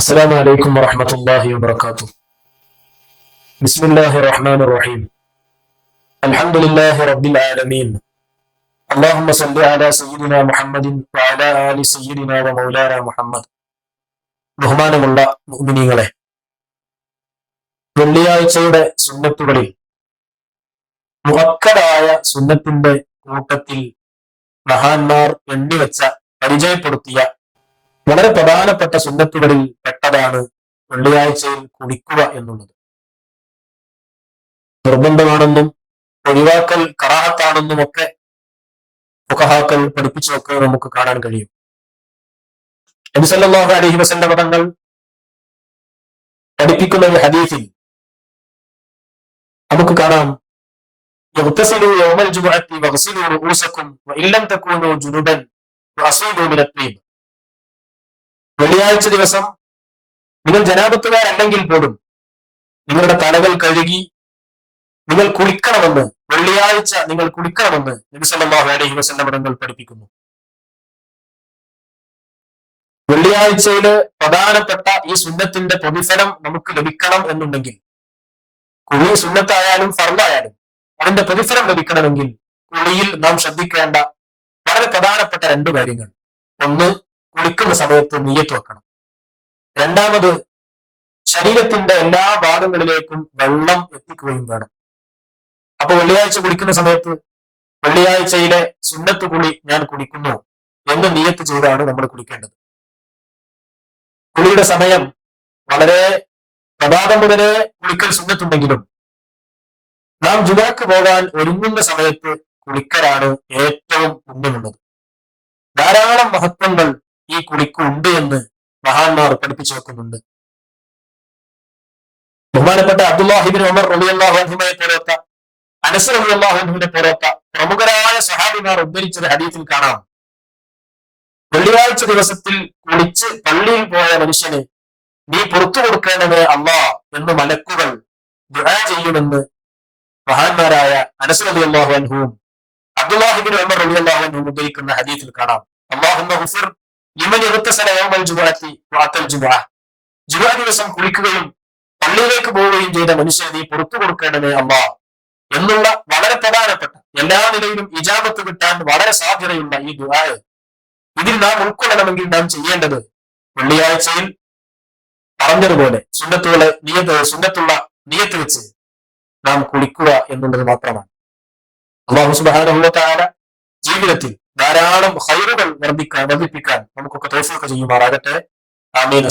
السلام عليكم ورحمة الله وبركاته. بسم الله الرحمن الرحيم. الحمد لله رب العالمين. اللهم صل على سيدنا محمد وعلى آل سيدنا ومولانا محمد. ബഹുമാനമുള്ള മുഅ്മിനീങ്ങളെ, വെള്ളിയാഴ്ചയുടെ സുന്നത്തുകളിൽ മുഅക്കദായ സുന്നത്തിന്റെ കൂട്ടത്തിൽ മഹാന്മാർ എണ്ണിവെച്ച പരിചയപ്പെടുത്തിയ വളരെ പ്രധാനപ്പെട്ട സുന്നത്തുകളിൽ പെട്ടതാണ് വെള്ളിയാഴ്ചയിൽ കുളിക്കുക എന്നുള്ളത്. നിർബന്ധമാണെന്നും ഒഴിവാക്കൽ കറാഹത്താണെന്നും ഒക്കെ ഫുഖഹാക്കൾ പഠിപ്പിച്ചൊക്കെ നമുക്ക് കാണാൻ കഴിയും. നബി സല്ലല്ലാഹു അലൈഹി വസല്ലം തങ്ങൾ പഠിപ്പിക്കുന്ന ഒരു ഹദീസിൽ നമുക്ക് കാണാം, യഗ്തസിലു യൗമൽ ജുമുഅത്തി വഗ്സിലു റൂസക്കും വഇൻ ലം തകൂനു ജുനുബൻ വഅസീബു മിനത് തീബ്. വെള്ളിയാഴ്ച ദിവസം നിങ്ങൾ ജനാബത്തുകാരല്ലെങ്കിൽ പോലും നിങ്ങളുടെ തലകൾ കഴുകി നിങ്ങൾ കുളിക്കണമെന്ന്, വെള്ളിയാഴ്ച നിങ്ങൾ കുളിക്കണമെന്ന് നബി സല്ലല്ലാഹു അലൈഹി വസല്ലം തങ്ങൾ പഠിപ്പിക്കുന്നു. വെള്ളിയാഴ്ചയില് പ്രധാനപ്പെട്ട ഈ സുന്നത്തിന്റെ പ്രതിഫലം നമുക്ക് ലഭിക്കണം എന്നുണ്ടെങ്കിൽ, കുളി സുന്നത്തായാലും ഫർളായാലും അതിന്റെ പ്രതിഫലം ലഭിക്കണമെങ്കിൽ കുളിയിൽ നാം ശ്രദ്ധിക്കേണ്ട വളരെ പ്രധാനപ്പെട്ട രണ്ട് കാര്യങ്ങൾ. ഒന്ന്, കുളിക്കുന്ന സമയത്ത് നിയ്യത്ത് വെക്കണം. രണ്ടാമത്, ശരീരത്തിന്റെ എല്ലാ ഭാഗങ്ങളിലേക്കും വെള്ളം എത്തിക്കുകയും വേണം. അപ്പൊ വെള്ളിയാഴ്ച കുളിക്കുന്ന സമയത്ത് വെള്ളിയാഴ്ചയിലെ സുന്നത്ത് കുളി ഞാൻ കുളിക്കുന്നു എന്ന് നിയ്യത്ത് ചെയ്താണ് നമ്മൾ കുളിക്കേണ്ടത്. കുളിയുടെ സമയം വളരെ പ്രഭാതം മുതലേ കുളിക്കൽ സുന്നത്തുണ്ടെങ്കിലും നാം ജുമുഅക്ക് പോകാൻ ഒരുങ്ങുന്ന സമയത്ത് കുളിക്കലാണ് ഏറ്റവും പുണ്യമുള്ളത്. ധാരാളം മഹത്വങ്ങൾ ഈ കുളിക്ക് ഉണ്ട് എന്ന് മഹാന്മാർ പഠിപ്പിച്ചു വെക്കുന്നുണ്ട്. ബഹുമാനപ്പെട്ട അബ്ദുല്ലാഹി ഇബ്നു ഉമർ റളിയല്ലാഹു അൻഹുവിനെ പോലത്തെ, അനസ് റളിയല്ലാഹു അൻഹുവിനെ പോലത്തെ പ്രമുഖരായ സഹാബിമാർ ഉദ്ധരിച്ചൊരു ഹദീസിൽ കാണാം, വെള്ളിയാഴ്ച ദിവസത്തിൽ കുളിച്ച് പള്ളിയിൽ പോയ മനുഷ്യന് നീ പുറത്തു കൊടുക്കേണ്ടത് അല്ലാഹ് എന്ന് മലക്കുകൾ ദുആ ചെയ്യുമെന്ന് മഹാന്മാരായ അനസ് റളിയല്ലാഹു അൻഹുവും അബ്ദുല്ലാഹി ഇബ്നു ഉമർ റളിയല്ലാഹു അൻഹുവും ഉദ്ധരിക്കുന്ന ഹദീസിൽ കാണാം, അല്ലാഹുമ്മ ഗഫിർ ലിമൻ ഇഗ്തസല യൗമൽ ജുമുഅത്തി വഅതൽ ജുമുഅ. ജുമുഅ ദിവസം കുളിക്കുകയും പള്ളിയിലേക്ക് പോവുകയും ചെയ്ത മനുഷ്യനെ നീ പുറത്തു കൊടുക്കേണ്ടത് അല്ലാഹ് എന്നുള്ള വളരെ പ്രധാനപ്പെട്ട, എല്ലാ നിലയിലും ഇജാബത്ത് കിട്ടാൻ വളരെ സാധ്യതയുള്ള ഈ ദുആ ഇതിൽ നാം ഉൾക്കൊള്ളണമെങ്കിൽ നാം ചെയ്യേണ്ടത് വെള്ളിയാഴ്ചയിൽ പറഞ്ഞതുപോലെ സുന്നത്തുള്ള നിയത്ത് വെച്ച് നാം കുളിക്കുക എന്നുള്ളത് മാത്രമാണ്. അല്ലാഹു സുബ്ഹാനഹു വ തആല ജീവിതത്തിൽ ധാരാളം ഖൈറുകൾ വർദ്ധിപ്പിക്കാൻ നമുക്കൊക്കെ തൗഫീഖ് ചെയ്യുമാറാകട്ടെ. ആമീൻ.